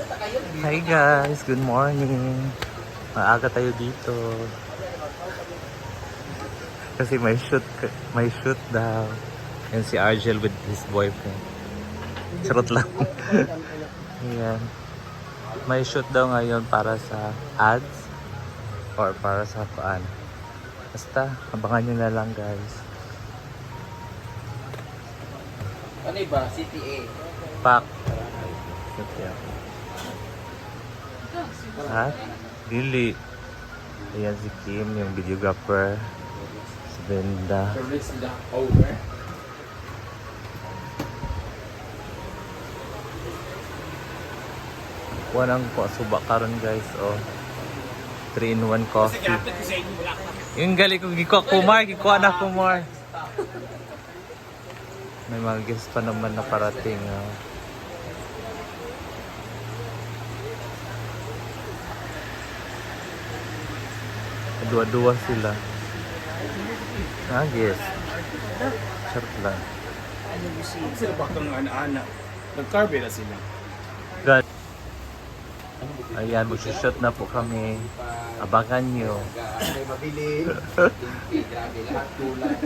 Hi guys, good morning. Maaga tayo dito. Kasi may shoot daw. And si Argel with his boyfriend. Charot lang. Ayan. May shoot daw ngayon para sa ads or para sa paan. Basta, abangan nyo na lang guys. Ano ba? CTA? Pak. Ha? Dili. Ayan si Kim, yung videographer. Si Brenda. Over. Wanang po suba karon guys, oh. 3-in-1 coffee. Yung gali ko kumar, na kumar. May mga guests pa naman na parating. Dua-dua sila. Yes. Charot lang. Sila pa kang anak-anak. Nag-carve na sila. God. Ayan, mag-shoot na po kami. Abangan nyo. May mabili. Grabe lahat tulad.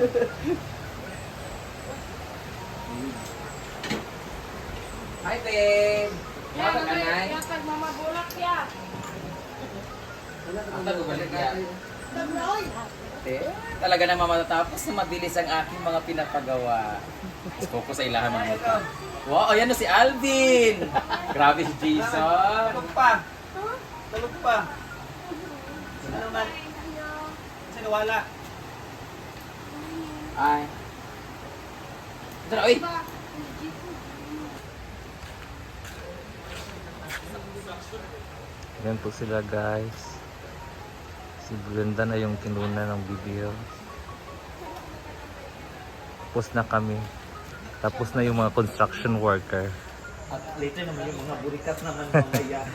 Hi, babe! Bakit anay? Yakag mamabulak ya. Ang tagugalit yan. Talaga naman matatapos na mabilis ang aking mga pinapagawa. Focus sa ilahan ng mata. Wow, ayan na si Alvin! Grabe si Jason! Talog pa! Talog pa! Ano man? Sino wala? Ay. Tara, oy! Ayan po sila guys. Si Brenda na yung kinuna ng video. Tapos na kami. Tapos na yung mga construction worker. At later naman yung mga burikat naman mamaya.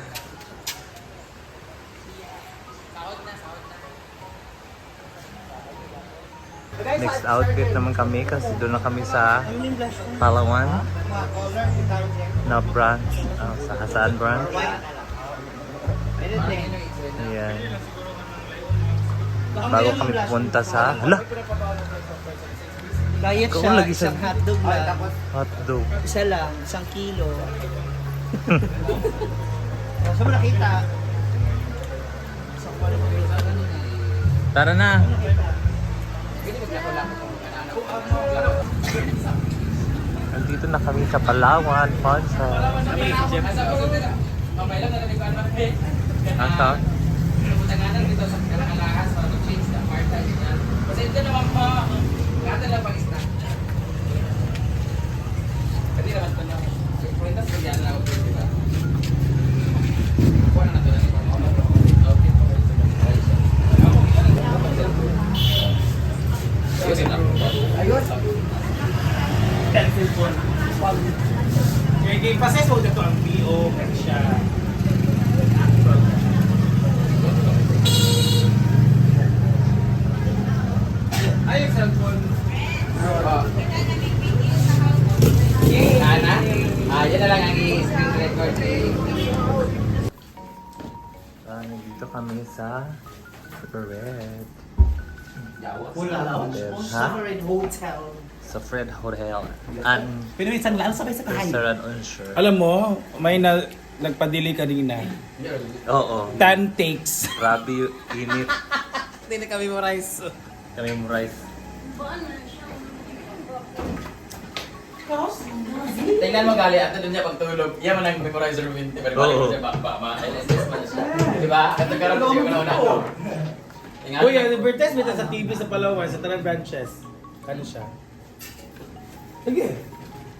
Next outfit naman kami kasi doon na kami sa Palawan na branch. Sa Hasaan branch. Ayan. Bago kami pumunta sa... Hala! Bayad Ikaw siya, lagi sa- isang hotdog lang. Hotdog. Isa lang, 1 kilo. Saan mo nakita? Tara na! Nandito na kami sa Palawan, Ponsa. Ata? Putanganan dito sa kalahas para to-change the part-time niya. Kasi ito naman po, gata lang pag-snack. Kasi naman ito na, kuwentas ko yan lang, di ba? Kuha na natin na outfit pa rin sa ayusin na. Ayun. Pencil phone. Kaya pases mo dito ang PO, kasi siya. Ay, yung cellphone. Ana? Yan na lang ang i-screen record. Nandito kami sa Super Red. Pula Lounge. Ha? Sovereign Hotel. Sa Fred Hotel. And Pinuwisan lang sabay sa kahay. Restaurant Unsure. Alam mo, may nagpadili kanina. Oo. 10 takes. Grabe yung init. Hindi na kami memorize. Kami mo rice. Tingnan mo gali, ato doon niya pagtulog. Yan man ang memorizer mo. Di ba? Oo. LSS man siya. Di ba? At nagkaroon siya una-una. Uy, advertise mo sa TV sa Palawan, sa Talang branches. Ano siya? Sige.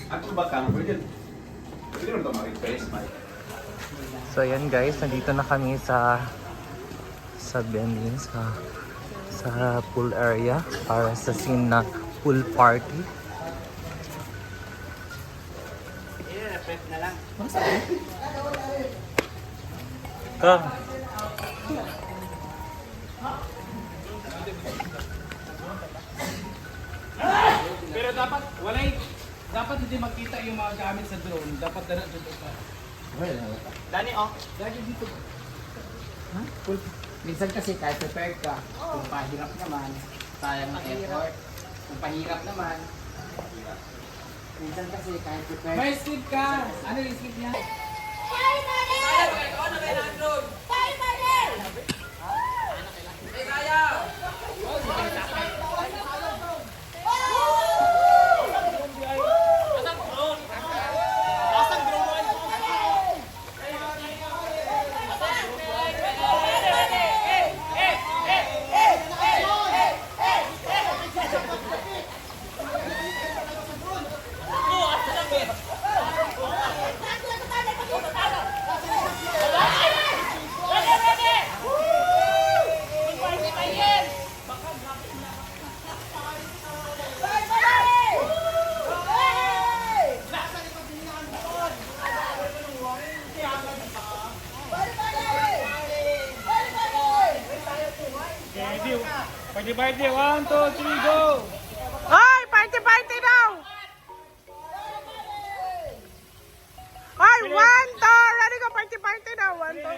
Ako ba kang pwede? Pwede rin ito ma-request, Mike. So ayan guys, nandito na kami sa Bendin, sa pool area para sa scene na pool party. Ka. Pero dapat hindi makita yung mga gamit sa drone. Dapat dala doon pa. Dani, oh. Lagi dito. Ha? Minsan kasi kahit prepared ka, kung pahirap naman, sayang ang effort. Kung pahirap naman, minsan kasi kahit prepared. May skip ka. Ano yung skip niya? Party, 1, 2, 3, go! Hoy! Party daw! Hoy! 1, 2! Ready go! Party daw! 1, 2.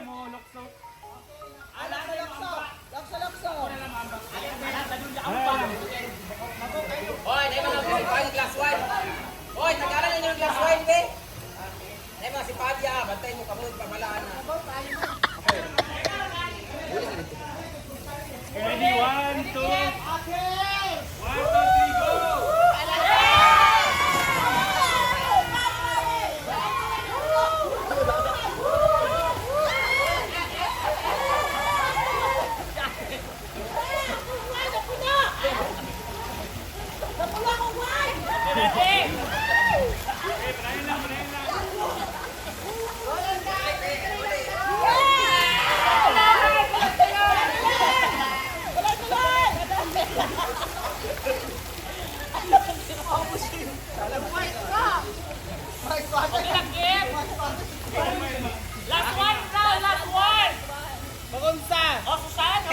Hoy, na mga sipag glass wine. Hoy, tagalan niyo yung glass wine, be. Na mga sipag ya, bantay mo kamud pamalaan na. Ready, 1, 2. 1, 2, 3, go!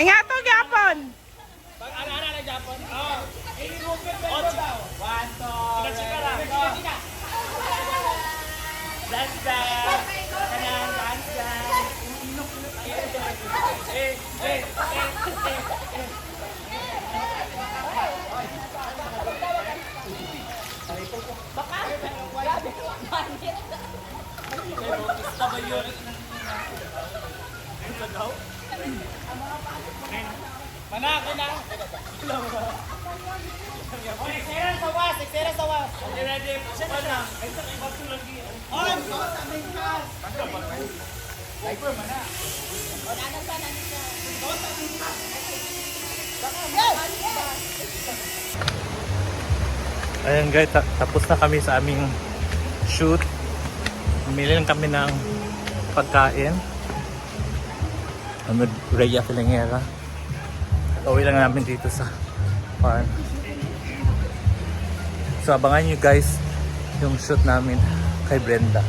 Ingato gyapon. Manako na! Eksera sa was! Eksera sa was! Ready? Mana? Ay, sa ibang tulagi. On! Diaper mana? Ayan guys, tapos na kami sa aming shoot. Bumili lang kami ng pagkain. Ano, Rhea Filingera. Uwi lang namin dito sa farm. So abangan nyo guys yung shoot namin kay Brenda.